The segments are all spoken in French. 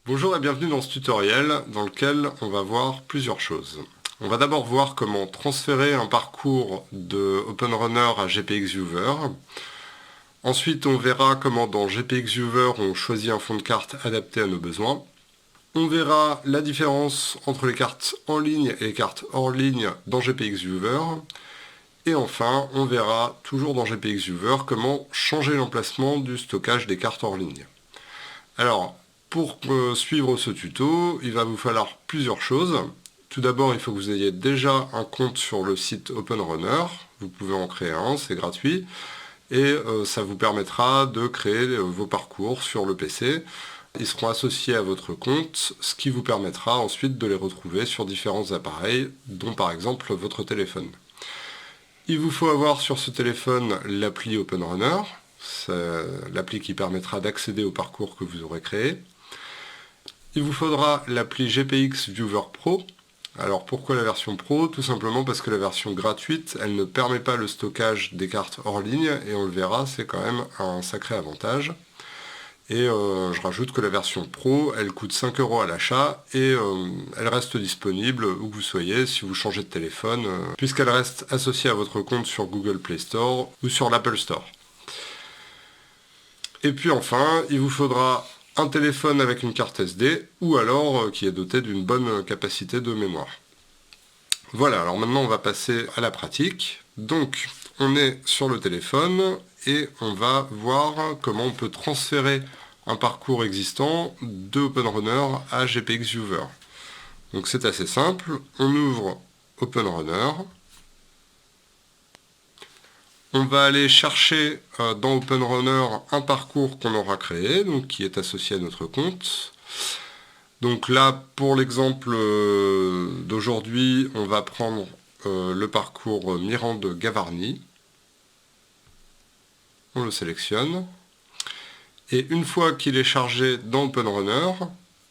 Bonjour et bienvenue dans ce tutoriel dans lequel on va voir plusieurs choses. On va d'abord voir comment transférer un parcours de OpenRunner à GPX Viewer. Ensuite, on verra comment dans GPX Viewer on choisit un fond de carte adapté à nos besoins. On verra la différence entre les cartes en ligne et les cartes hors ligne dans GPX Viewer. Et enfin, on verra toujours dans GPX Viewer comment changer l'emplacement du stockage des cartes hors ligne. Alors, pour suivre ce tuto, il va vous falloir plusieurs choses. Tout d'abord, il faut que vous ayez déjà un compte sur le site OpenRunner. Vous pouvez en créer un, c'est gratuit. Et ça vous permettra de créer vos parcours sur le PC. Ils seront associés à votre compte, ce qui vous permettra ensuite de les retrouver sur différents appareils, dont par exemple votre téléphone. Il vous faut avoir sur ce téléphone l'appli OpenRunner. C'est l'appli qui permettra d'accéder au parcours que vous aurez créé. Il vous faudra l'appli GPX Viewer Pro. Alors pourquoi la version Pro? Tout simplement parce que la version gratuite, elle ne permet pas le stockage des cartes hors ligne, et on le verra, c'est quand même un sacré avantage. Et je rajoute que la version Pro, elle coûte 5 € à l'achat, et elle reste disponible où que vous soyez si vous changez de téléphone, puisqu'elle reste associée à votre compte sur Google Play Store ou sur l'Apple Store. Et puis enfin, il vous faudra un téléphone avec une carte SD, ou alors qui est doté d'une bonne capacité de mémoire. Voilà, alors maintenant on va passer à la pratique. Donc, on est sur le téléphone, et on va voir comment on peut transférer un parcours existant de OpenRunner à GPX Viewer. Donc c'est assez simple, on ouvre OpenRunner. On va aller chercher dans OpenRunner un parcours qu'on aura créé, donc qui est associé à notre compte. Donc là, pour l'exemple d'aujourd'hui, on va prendre le parcours Mirande Gavarni. On le sélectionne. Et une fois qu'il est chargé dans OpenRunner,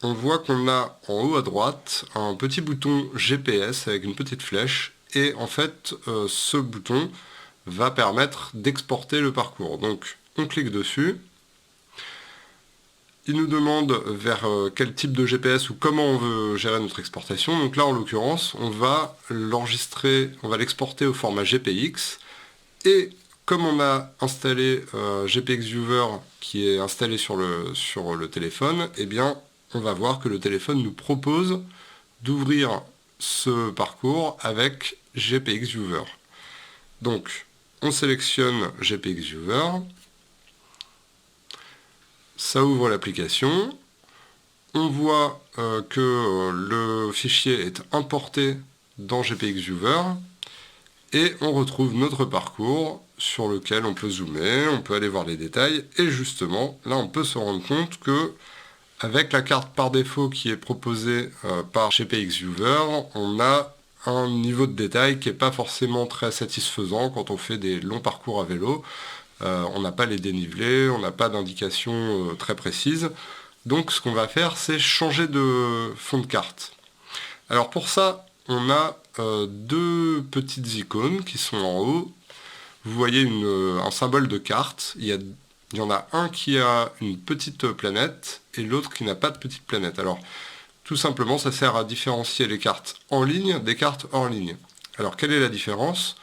on voit qu'on a en haut à droite un petit bouton GPS avec une petite flèche. Et en fait, ce bouton va permettre d'exporter le parcours. Donc on clique dessus, il nous demande vers quel type de GPS ou comment on veut gérer notre exportation. Donc là en l'occurrence, on va l'enregistrer, on va l'exporter au format GPX, et comme on a installé GPX Viewer qui est installé sur le téléphone, eh bien on va voir que le téléphone nous propose d'ouvrir ce parcours avec GPX Viewer. Donc on sélectionne GPX Viewer, ça ouvre l'application, on voit que le fichier est importé dans GPX Viewer, et on retrouve notre parcours sur lequel on peut zoomer, on peut aller voir les détails, et justement, là on peut se rendre compte que avec la carte par défaut qui est proposée par GPX Viewer, on a un niveau de détail qui n'est pas forcément très satisfaisant quand on fait des longs parcours à vélo. On n'a pas les dénivelés, on n'a pas d'indication très précise. Donc ce qu'on va faire, c'est changer de fond de carte. Alors pour ça, on a deux petites icônes qui sont en haut. Vous voyez un symbole de carte. Il y en a un qui a une petite planète et l'autre qui n'a pas de petite planète. Alors tout simplement, ça sert à différencier les cartes en ligne des cartes hors ligne. Alors, quelle est la différence?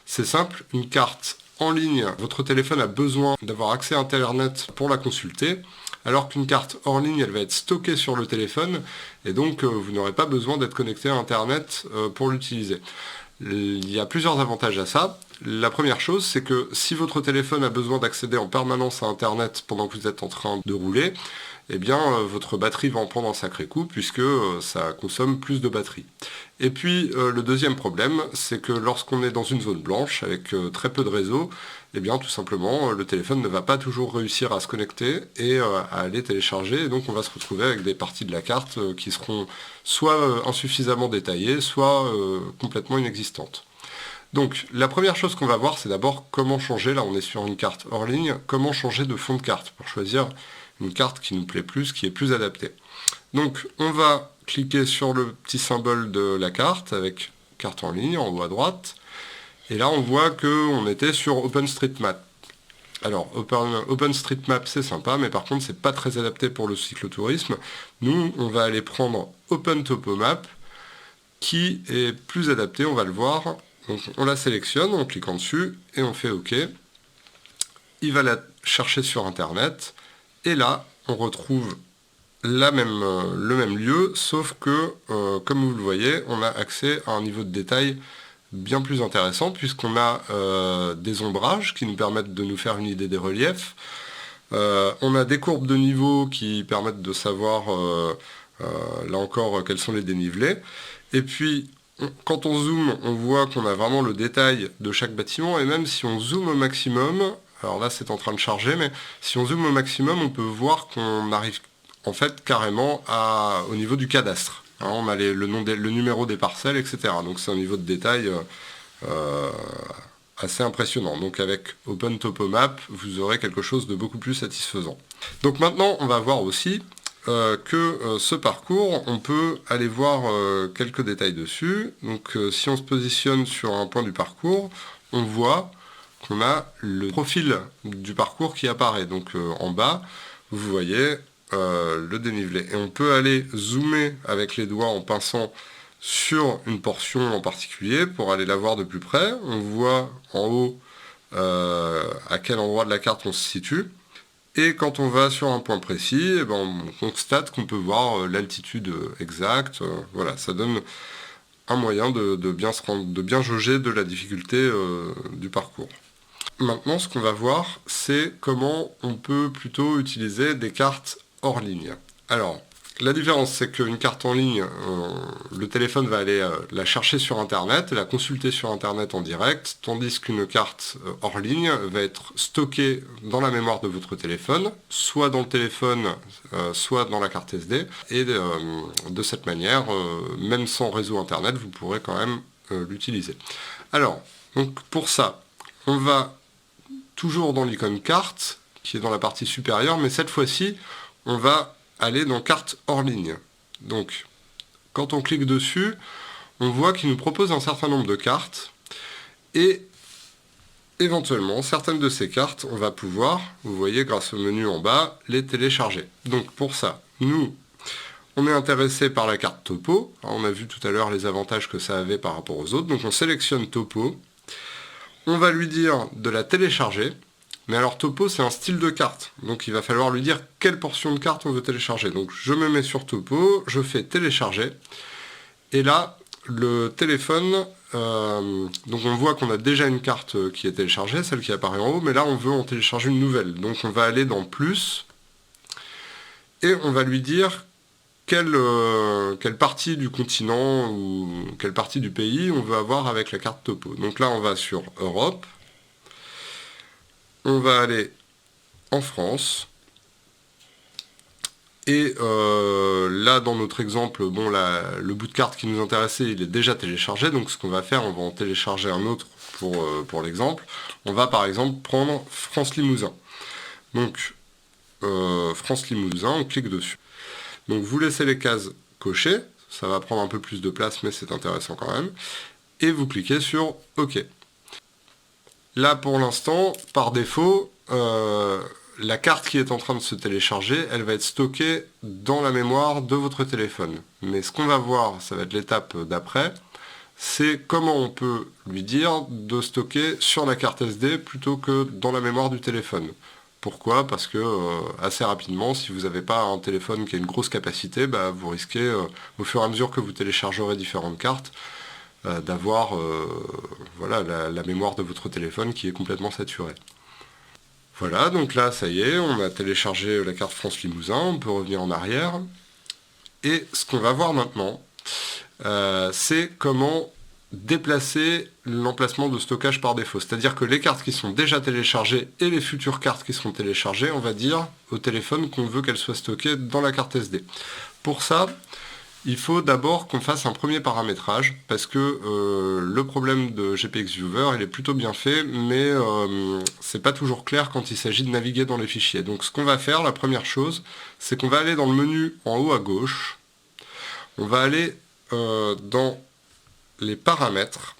C'est simple, une carte en ligne, votre téléphone a besoin d'avoir accès à Internet pour la consulter, alors qu'une carte hors ligne, elle va être stockée sur le téléphone, et donc vous n'aurez pas besoin d'être connecté à Internet pour l'utiliser. Il y a plusieurs avantages à ça. La première chose, c'est que si votre téléphone a besoin d'accéder en permanence à Internet pendant que vous êtes en train de rouler, eh bien votre batterie va en prendre un sacré coup puisque ça consomme plus de batterie. Et puis le deuxième problème, c'est que lorsqu'on est dans une zone blanche avec très peu de réseau, eh bien tout simplement le téléphone ne va pas toujours réussir à se connecter et à aller télécharger, et donc on va se retrouver avec des parties de la carte qui seront soit insuffisamment détaillées, soit complètement inexistantes. Donc la première chose qu'on va voir, c'est d'abord comment changer, là on est sur une carte hors ligne, comment changer de fond de carte pour choisir une carte qui nous plaît plus, qui est plus adaptée. Donc on va cliquer sur le petit symbole de la carte avec carte en ligne en haut à droite, et là on voit qu'on était sur OpenStreetMap. Alors, OpenStreetMap, c'est sympa, mais par contre, c'est pas très adapté pour le cyclotourisme. Nous, on va aller prendre OpenTopoMap, qui est plus adapté, on va le voir. Donc, on la sélectionne en cliquant dessus, et on fait OK. Il va la chercher sur Internet, et là, on retrouve le même lieu, sauf que, comme vous le voyez, on a accès à un niveau de détail bien plus intéressant, puisqu'on a des ombrages qui nous permettent de nous faire une idée des reliefs. On a des courbes de niveau qui permettent de savoir, là encore, quels sont les dénivelés. Et puis, quand on zoome, on voit qu'on a vraiment le détail de chaque bâtiment, et même si on zoome au maximum, alors là c'est en train de charger, mais si on zoome au maximum, on peut voir qu'on arrive en fait carrément au niveau du cadastre. Hein, on a le numéro des parcelles, etc. Donc c'est un niveau de détail assez impressionnant. Donc avec OpenTopoMap, vous aurez quelque chose de beaucoup plus satisfaisant. Donc maintenant, on va voir aussi que ce parcours, on peut aller voir quelques détails dessus. Donc si on se positionne sur un point du parcours, on voit qu'on a le profil du parcours qui apparaît. Donc en bas, vous voyez le dénivelé. Et on peut aller zoomer avec les doigts en pinçant sur une portion en particulier pour aller la voir de plus près. On voit en haut à quel endroit de la carte on se situe. Et quand on va sur un point précis, eh ben, on constate qu'on peut voir l'altitude exacte. Voilà, ça donne un moyen de bien jauger de la difficulté du parcours. Maintenant, ce qu'on va voir, c'est comment on peut plutôt utiliser des cartes hors ligne. Alors, la différence, c'est qu'une carte en ligne, le téléphone va aller la chercher sur Internet et la consulter sur Internet en direct, tandis qu'une carte hors ligne va être stockée dans la mémoire de votre téléphone, soit dans le téléphone, soit dans la carte SD. Et de cette manière, même sans réseau Internet, vous pourrez quand même l'utiliser. Alors, donc pour ça, on va toujours dans l'icône carte, qui est dans la partie supérieure, mais cette fois-ci, on va aller dans carte hors ligne. Donc, quand on clique dessus, on voit qu'il nous propose un certain nombre de cartes, et éventuellement, certaines de ces cartes, on va pouvoir, vous voyez grâce au menu en bas, les télécharger. Donc pour ça, nous, on est intéressé par la carte topo. Alors, on a vu tout à l'heure les avantages que ça avait par rapport aux autres, donc on sélectionne topo. On va lui dire de la télécharger, mais alors topo c'est un style de carte, donc il va falloir lui dire quelle portion de carte on veut télécharger. Donc je me mets sur topo, je fais télécharger, et là le téléphone, donc on voit qu'on a déjà une carte qui est téléchargée, celle qui apparaît en haut, mais là on veut en télécharger une nouvelle. Donc on va aller dans plus, et on va lui dire quelle partie du continent ou quelle partie du pays on veut avoir avec la carte topo. Donc là on va sur Europe, on va aller en France, et là dans notre exemple, bon, le bout de carte qui nous intéressait il est déjà téléchargé, donc ce qu'on va faire, on va en télécharger un autre pour l'exemple. On va par exemple prendre France Limousin. Donc France Limousin, on clique dessus. Donc vous laissez les cases cochées, ça va prendre un peu plus de place mais c'est intéressant quand même, et vous cliquez sur OK. Là pour l'instant, par défaut, la carte qui est en train de se télécharger, elle va être stockée dans la mémoire de votre téléphone. Mais ce qu'on va voir, ça va être l'étape d'après, c'est comment on peut lui dire de stocker sur la carte SD plutôt que dans la mémoire du téléphone. Pourquoi ? Parce que assez rapidement, si vous n'avez pas un téléphone qui a une grosse capacité, bah, vous risquez, au fur et à mesure que vous téléchargerez différentes cartes, d'avoir voilà, la mémoire de votre téléphone qui est complètement saturée. Voilà, donc là, ça y est, on a téléchargé la carte France Limousin, on peut revenir en arrière. Et ce qu'on va voir maintenant, c'est comment déplacer l'emplacement de stockage par défaut. C'est-à-dire que les cartes qui sont déjà téléchargées et les futures cartes qui seront téléchargées, on va dire au téléphone qu'on veut qu'elles soient stockées dans la carte SD. Pour ça, il faut d'abord qu'on fasse un premier paramétrage, parce que le problème de GPX Viewer, il est plutôt bien fait, mais c'est pas toujours clair quand il s'agit de naviguer dans les fichiers. Donc ce qu'on va faire, la première chose, c'est qu'on va aller dans le menu en haut à gauche, on va aller dans les paramètres,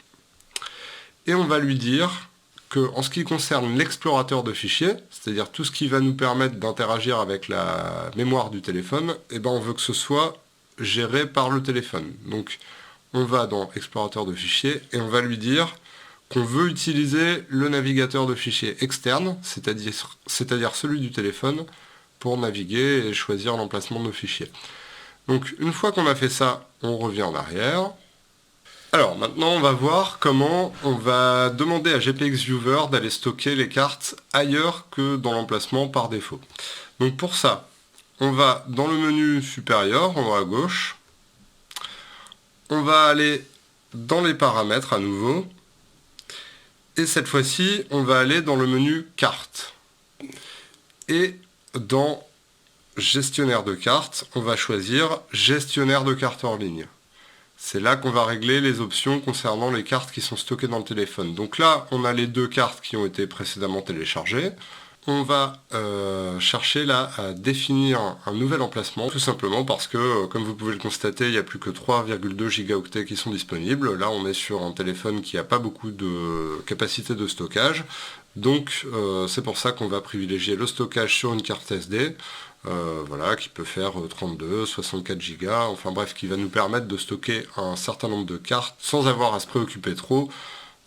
et on va lui dire qu'en ce qui concerne l'explorateur de fichiers, c'est-à-dire tout ce qui va nous permettre d'interagir avec la mémoire du téléphone, eh ben on veut que ce soit géré par le téléphone. Donc on va dans explorateur de fichiers et on va lui dire qu'on veut utiliser le navigateur de fichiers externe, c'est-à-dire celui du téléphone, pour naviguer et choisir l'emplacement de nos fichiers. Donc une fois qu'on a fait ça, on revient en arrière. Alors maintenant on va voir comment on va demander à GPX Viewer d'aller stocker les cartes ailleurs que dans l'emplacement par défaut. Donc pour ça, on va dans le menu supérieur, en haut à gauche, on va aller dans les paramètres à nouveau, et cette fois-ci on va aller dans le menu carte. Et dans gestionnaire de cartes, on va choisir gestionnaire de cartes hors ligne. C'est là qu'on va régler les options concernant les cartes qui sont stockées dans le téléphone. Donc là, on a les 2 cartes qui ont été précédemment téléchargées. On va chercher là à définir un nouvel emplacement, tout simplement parce que, comme vous pouvez le constater, il n'y a plus que 3,2 gigaoctets qui sont disponibles. Là, on est sur un téléphone qui n'a pas beaucoup de capacité de stockage. Donc, c'est pour ça qu'on va privilégier le stockage sur une carte SD. Voilà, qui peut faire 32, 64 Go, enfin bref, qui va nous permettre de stocker un certain nombre de cartes sans avoir à se préoccuper trop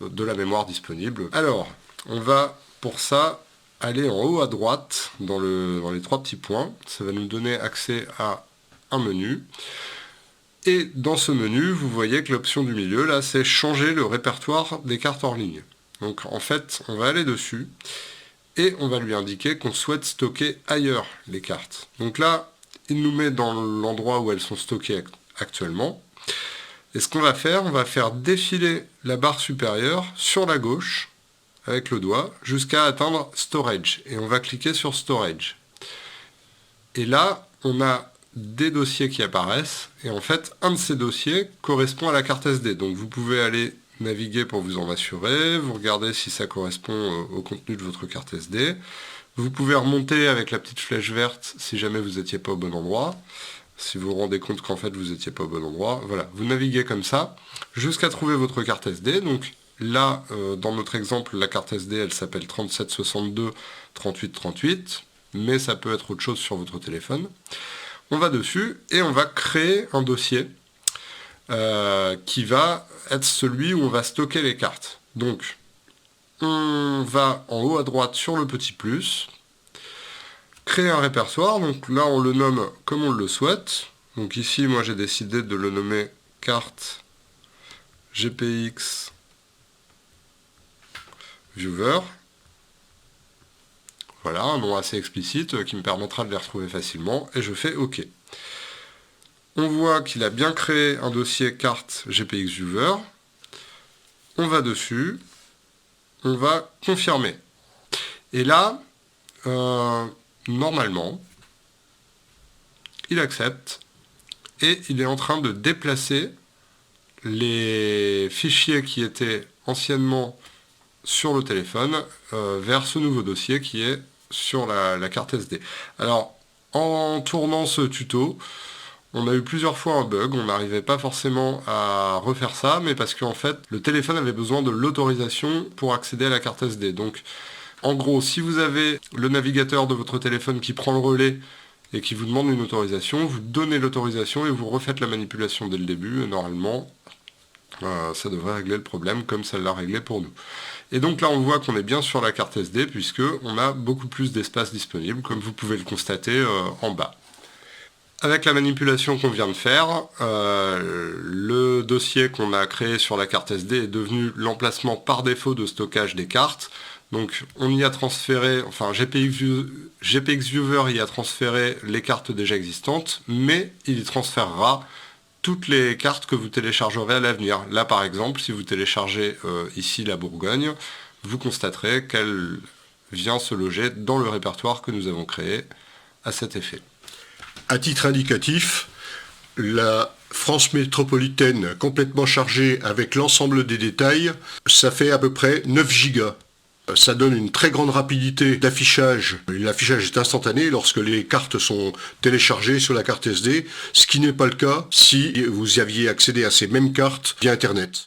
de la mémoire disponible. Alors, on va pour ça aller en haut à droite, dans les 3 petits points, ça va nous donner accès à un menu. Et dans ce menu, vous voyez que l'option du milieu, là, c'est changer le répertoire des cartes hors ligne. Donc en fait, on va aller dessus, et on va lui indiquer qu'on souhaite stocker ailleurs les cartes. Donc là, il nous met dans l'endroit où elles sont stockées actuellement. Et ce qu'on va faire, on va faire défiler la barre supérieure sur la gauche, avec le doigt, jusqu'à atteindre Storage. Et on va cliquer sur Storage. Et là, on a des dossiers qui apparaissent, et en fait, un de ces dossiers correspond à la carte SD. Donc vous pouvez aller naviguer pour vous en assurer, vous regardez si ça correspond au contenu de votre carte SD. Vous pouvez remonter avec la petite flèche verte si jamais vous n'étiez pas au bon endroit. Si vous vous rendez compte qu'en fait vous n'étiez pas au bon endroit, voilà, vous naviguez comme ça jusqu'à trouver votre carte SD. Donc là, dans notre exemple, la carte SD, elle s'appelle 3762 3838, mais ça peut être autre chose sur votre téléphone. On va dessus et on va créer un dossier qui va être celui où on va stocker les cartes. Donc, on va en haut à droite sur le petit plus, créer un répertoire, donc là on le nomme comme on le souhaite. Donc ici, moi j'ai décidé de le nommer carte GPX Viewer. Voilà, un nom assez explicite qui me permettra de les retrouver facilement, et je fais OK. On voit qu'il a bien créé un dossier carte GPX Viewer. On va dessus. On va confirmer. Et là, normalement, il accepte. Et il est en train de déplacer les fichiers qui étaient anciennement sur le téléphone vers ce nouveau dossier qui est sur la carte SD. Alors, en tournant ce tuto, on a eu plusieurs fois un bug, on n'arrivait pas forcément à refaire ça, mais parce qu'en fait, le téléphone avait besoin de l'autorisation pour accéder à la carte SD. Donc, en gros, si vous avez le navigateur de votre téléphone qui prend le relais et qui vous demande une autorisation, vous donnez l'autorisation et vous refaites la manipulation dès le début, et normalement, ça devrait régler le problème comme ça l'a réglé pour nous. Et donc là, on voit qu'on est bien sur la carte SD, puisqu'on a beaucoup plus d'espace disponible, comme vous pouvez le constater en bas. Avec la manipulation qu'on vient de faire, le dossier qu'on a créé sur la carte SD est devenu l'emplacement par défaut de stockage des cartes. Donc on y a transféré, enfin GPX Viewer y a transféré les cartes déjà existantes, mais il y transférera toutes les cartes que vous téléchargerez à l'avenir. Là par exemple, si vous téléchargez ici la Bourgogne, vous constaterez qu'elle vient se loger dans le répertoire que nous avons créé à cet effet. À titre indicatif, la France métropolitaine complètement chargée avec l'ensemble des détails, ça fait à peu près 9 gigas. Ça donne une très grande rapidité d'affichage. L'affichage est instantané lorsque les cartes sont téléchargées sur la carte SD, ce qui n'est pas le cas si vous aviez accédé à ces mêmes cartes via Internet.